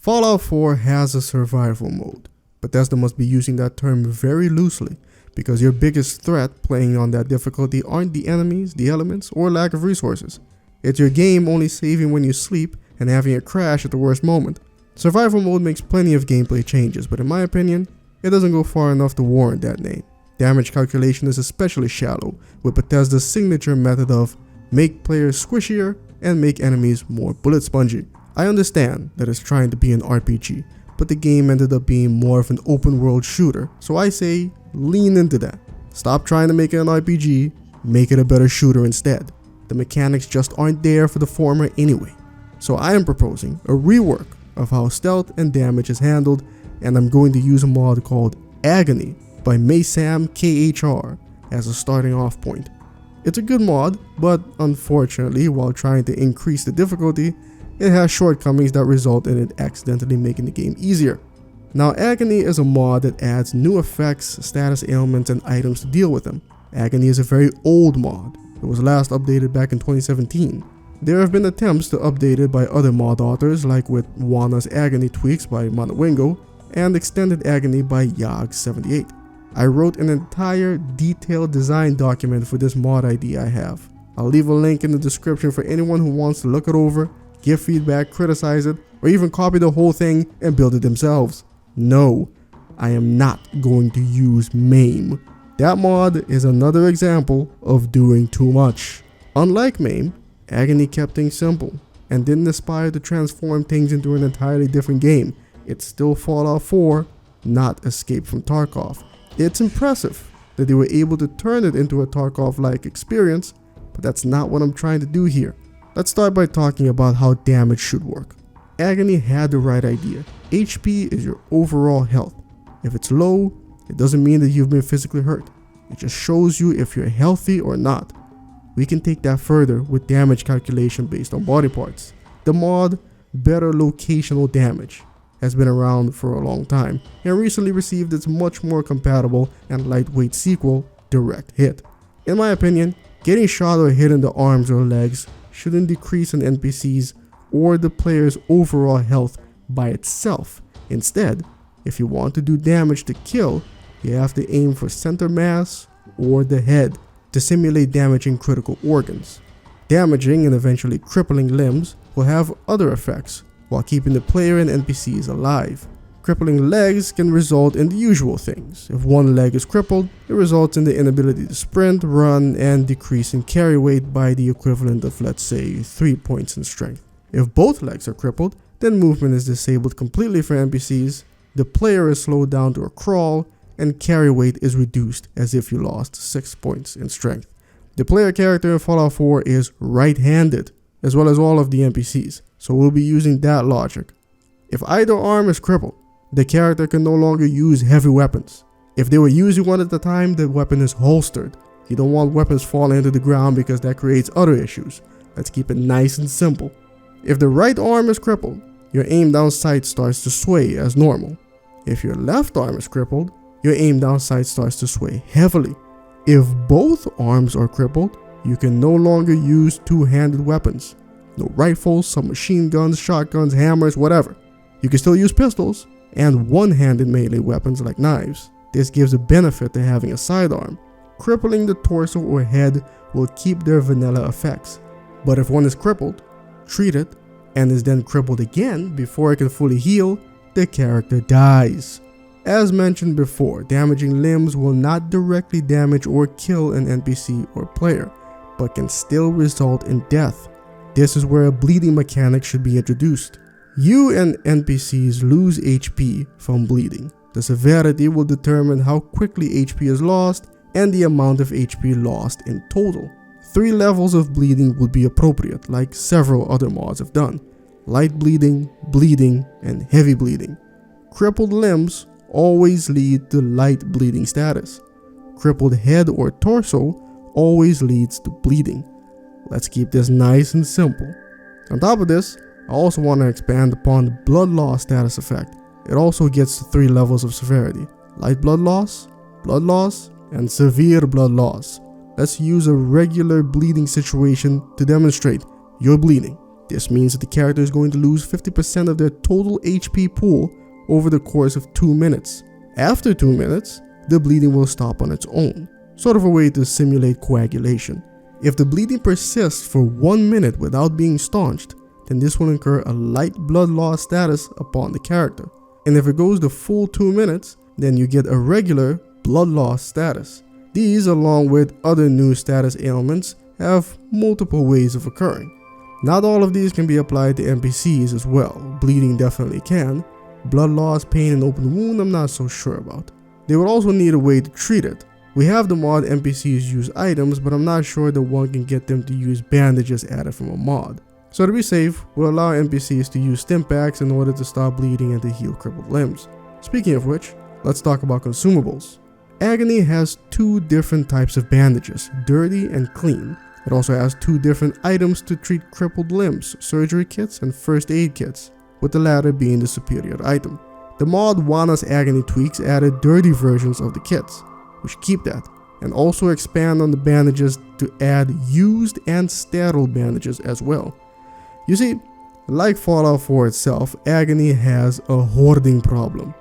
Fallout 4 has a survival mode. Bethesda must be using that term very loosely, because your biggest threat playing on that difficulty aren't the enemies, the elements, or lack of resources. It's your game only saving when you sleep and having a crash at the worst moment. Survival mode makes plenty of gameplay changes, but in my opinion, it doesn't go far enough to warrant that name. Damage calculation is especially shallow, with Bethesda's signature method of make players squishier and make enemies more bullet spongy. I understand that it's trying to be an RPG, but the game ended up being more of an open world shooter, so I say lean into that. Stop trying to make it an RPG, make it a better shooter instead. The mechanics just aren't there for the former anyway. So I am proposing a rework of how stealth and damage is handled, and I'm going to use a mod called Agony by MAIM KHR as a starting off point. It's a good mod, but unfortunately, while trying to increase the difficulty, it has shortcomings that result in it accidentally making the game easier. Now, Agony is a mod that adds new effects, status ailments, and items to deal with them. Agony is a very old mod. It was last updated back in 2017. There have been attempts to update it by other mod authors, like with Wana's Agony tweaks by Monowingo and Extended Agony by Yog78. I wrote an entire detailed design document for this mod idea I have. I'll leave a link in the description for anyone who wants to look it over, give feedback, criticize it, or even copy the whole thing and build it themselves. No, I am not going to use MAIM. That mod is another example of doing too much. Unlike MAIM, Agony kept things simple and didn't aspire to transform things into an entirely different game. It's still Fallout 4, not Escape from Tarkov. It's impressive that they were able to turn it into a Tarkov-like experience, but that's not what I'm trying to do here. Let's start by talking about how damage should work. Agony had the right idea. HP is your overall health. If it's low, it doesn't mean that you've been physically hurt. It just shows you if you're healthy or not. We can take that further with damage calculation based on body parts. The mod Better Locational Damage has been around for a long time and recently received its much more compatible and lightweight sequel, DirectHit. In my opinion, getting shot or hit in the arms or legs shouldn't decrease an NPC's or the player's overall health by itself. Instead, if you want to do damage to kill, you have to aim for center mass or the head to simulate damaging critical organs. Damaging and eventually crippling limbs will have other effects while keeping the player and NPCs alive. Crippling legs can result in the usual things. If one leg is crippled, it results in the inability to sprint, run, and decrease in carry weight by the equivalent of, let's say, 3 points in strength. If both legs are crippled, then movement is disabled completely for NPCs, the player is slowed down to a crawl, and carry weight is reduced as if you lost 6 points in strength. The player character in Fallout 4 is right-handed, as well as all of the NPCs, so we'll be using that logic. If either arm is crippled, the character can no longer use heavy weapons. If they were using one at the time, the weapon is holstered. You don't want weapons falling into the ground because that creates other issues. Let's keep it nice and simple. If the right arm is crippled, your aim down sight starts to sway as normal. If your left arm is crippled, your aim down sight starts to sway heavily. If both arms are crippled, you can no longer use two-handed weapons. No rifles, submachine guns, shotguns, hammers, whatever. You can still use pistols and one-handed melee weapons like knives. This gives a benefit to having a sidearm. Crippling the torso or head will keep their vanilla effects. But if one is crippled, treated, and is then crippled again before it can fully heal, the character dies. As mentioned before, damaging limbs will not directly damage or kill an NPC or player, but can still result in death. This is where a bleeding mechanic should be introduced. You and NPCs lose HP from bleeding. The severity will determine how quickly HP is lost and the amount of HP lost in total. 3 levels of bleeding would be appropriate, like several other mods have done. Light bleeding, bleeding, and heavy bleeding. Crippled limbs always lead to light bleeding status. Crippled head or torso always leads to bleeding. Let's keep this nice and simple. On top of this, I also want to expand upon the blood loss status effect. It also gets to 3 levels of severity: light blood loss, and severe blood loss. Let's use a regular bleeding situation to demonstrate you're bleeding. This means that the character is going to lose 50% of their total HP pool over the course of 2 minutes. After 2 minutes, the bleeding will stop on its own, sort of a way to simulate coagulation. If the bleeding persists for 1 minute without being staunched, then this will incur a light blood loss status upon the character. And if it goes the full 2 minutes, then you get a regular blood loss status. These, along with other new status ailments, have multiple ways of occurring. Not all of these can be applied to NPCs as well. Bleeding definitely can. Blood loss, pain, and open wound I'm not so sure about. They will also need a way to treat it. We have the mod NPCs Use Items, but I'm not sure that one can get them to use bandages added from a mod. So to be safe, we'll allow NPCs to use stimpacks in order to stop bleeding and to heal crippled limbs. Speaking of which, let's talk about consumables. Agony has 2 different types of bandages, dirty and clean. It also has 2 different items to treat crippled limbs, surgery kits and first aid kits, with the latter being the superior item. The mod Wana's Agony tweaks added dirty versions of the kits, which keep that, and also expand on the bandages to add used and sterile bandages as well. You see, like Fallout 4 itself, Agony has a hoarding problem.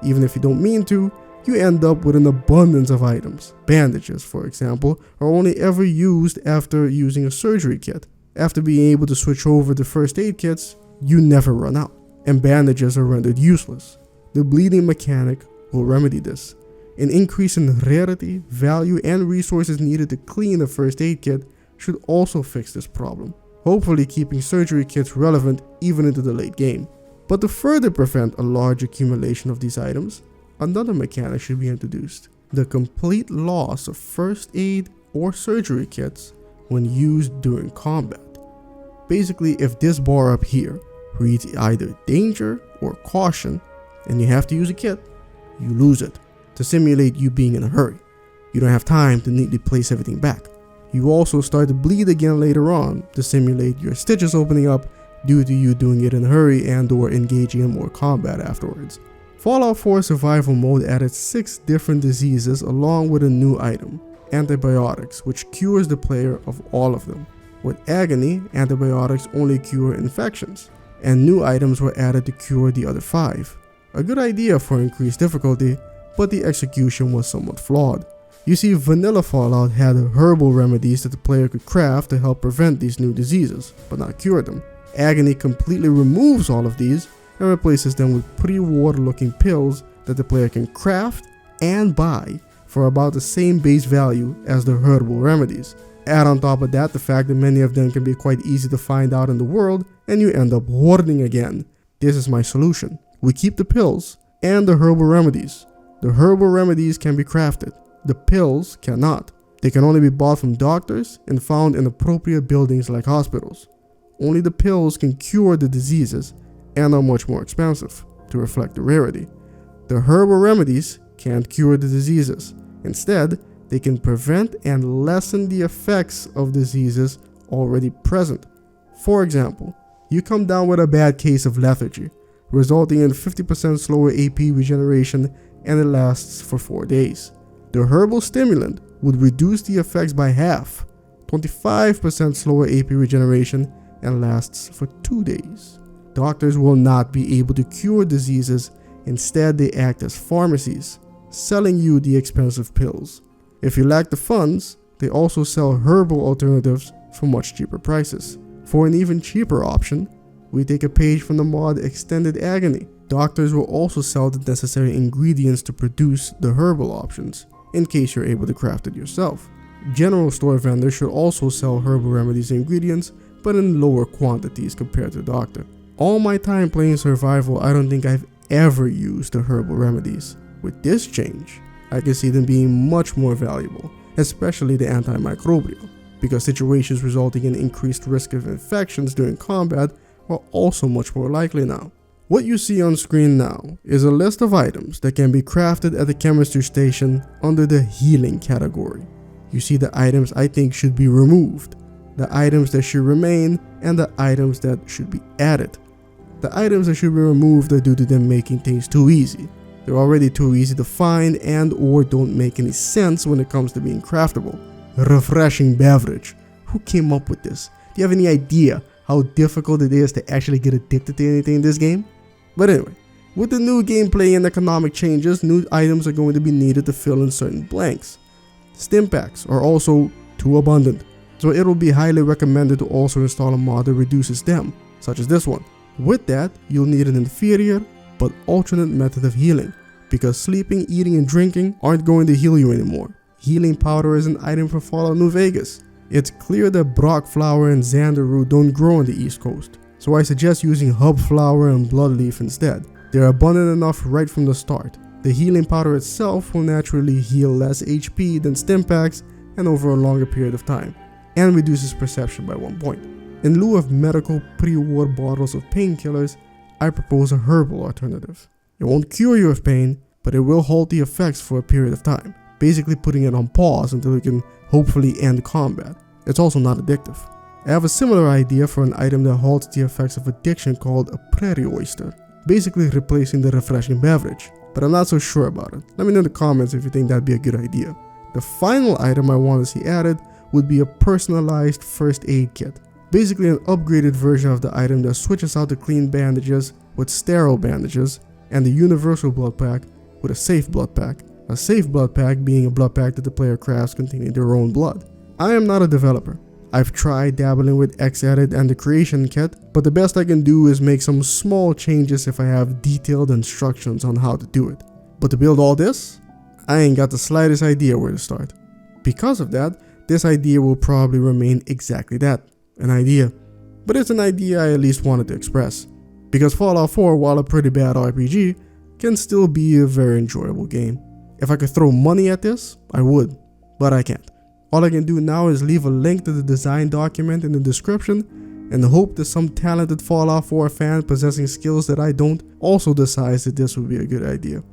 Even if you don't mean to, you end up with an abundance of items. Bandages, for example, are only ever used after using a surgery kit. After being able to switch over to first aid kits, you never run out, and bandages are rendered useless. The bleeding mechanic will remedy this. An increase in rarity, value, and resources needed to clean a first aid kit should also fix this problem, hopefully keeping surgery kits relevant even into the late game. But to further prevent a large accumulation of these items, another mechanic should be introduced: the complete loss of first aid or surgery kits when used during combat. Basically, if this bar up here reads either danger or caution and you have to use a kit, you lose it to simulate you being in a hurry. You don't have time to neatly place everything back. You also start to bleed again later on to simulate your stitches opening up due to you doing it in a hurry and or engaging in more combat afterwards. Fallout 4 Survival Mode added 6 different diseases along with a new item, antibiotics, which cures the player of all of them. With Agony, antibiotics only cure infections, and new items were added to cure the other 5. A good idea for increased difficulty, but the execution was somewhat flawed. You see, vanilla Fallout had herbal remedies that the player could craft to help prevent these new diseases, but not cure them. Agony completely removes all of these and replaces them with pre-water looking pills that the player can craft and buy for about the same base value as the herbal remedies. Add on top of that the fact that many of them can be quite easy to find out in the world, and you end up hoarding again. This is my solution. We keep the pills and the herbal remedies. The herbal remedies can be crafted. The pills cannot. They can only be bought from doctors and found in appropriate buildings like hospitals. Only the pills can cure the diseases and are much more expensive to reflect the rarity. The herbal remedies can't cure the diseases. Instead, they can prevent and lessen the effects of diseases already present. For example, you come down with a bad case of lethargy, resulting in 50% slower AP regeneration, and it lasts for 4 days. The herbal stimulant would reduce the effects by half, 25% slower AP regeneration, and lasts for 2 days. Doctors will not be able to cure diseases. Instead, they act as pharmacies, selling you the expensive pills. If you lack the funds, they also sell herbal alternatives for much cheaper prices. For an even cheaper option, we take a page from the mod Extended Agony. Doctors will also sell the necessary ingredients to produce the herbal options, in case you're able to craft it yourself. General store vendors should also sell herbal remedies ingredients, but in lower quantities compared to the doctor. All my time playing survival, I don't think I've ever used the herbal remedies. With this change, I can see them being much more valuable, especially the antimicrobial, because situations resulting in increased risk of infections during combat are also much more likely now. What you see on screen now is a list of items that can be crafted at the chemistry station under the healing category. You see the items I think should be removed, the items that should remain, and the items that should be added. The items that should be removed are due to them making things too easy. They're already too easy to find and or don't make any sense when it comes to being craftable. Refreshing beverage. Who came up with this? Do you have any idea how difficult it is to actually get addicted to anything in this game. But anyway, with the new gameplay and economic changes, new items are going to be needed to fill in certain blanks. Stimpacks are also too abundant, so it will be highly recommended to also install a mod that reduces them, such as this one. With that, you'll need an inferior but alternate method of healing, because sleeping, eating, and drinking aren't going to heal you anymore. Healing powder is an item for Fallout New Vegas. It's clear that Brock flower and Xander root don't grow on the East Coast, so I suggest using hub flower and bloodleaf instead. They're abundant enough right from the start. The healing powder itself will naturally heal less HP than stimpacks and over a longer period of time, and reduces perception by 1 point. In lieu of medical pre-war bottles of painkillers, I propose a herbal alternative. It won't cure you of pain, but it will halt the effects for a period of time, basically putting it on pause until you can hopefully end combat. It's also not addictive. I have a similar idea for an item that halts the effects of addiction called a prairie oyster, basically replacing the refreshing beverage, but I'm not so sure about it. Let me know in the comments if you think that'd be a good idea. The final item I want to see added would be a personalized first aid kit, basically an upgraded version of the item that switches out the clean bandages with sterile bandages, and the universal blood pack with a safe blood pack. A safe blood pack being a blood pack that the player crafts containing their own blood. I am not a developer. I've tried dabbling with Xedit and the creation kit, but the best I can do is make some small changes if I have detailed instructions on how to do it. But to build all this, I ain't got the slightest idea where to start. Because of that, this idea will probably remain exactly that, an idea. But it's an idea I at least wanted to express. Because Fallout 4, while a pretty bad RPG, can still be a very enjoyable game. If I could throw money at this, I would, but I can't. All I can do now is leave a link to the design document in the description and hope that some talented Fallout 4 fan possessing skills that I don't also decides that this would be a good idea.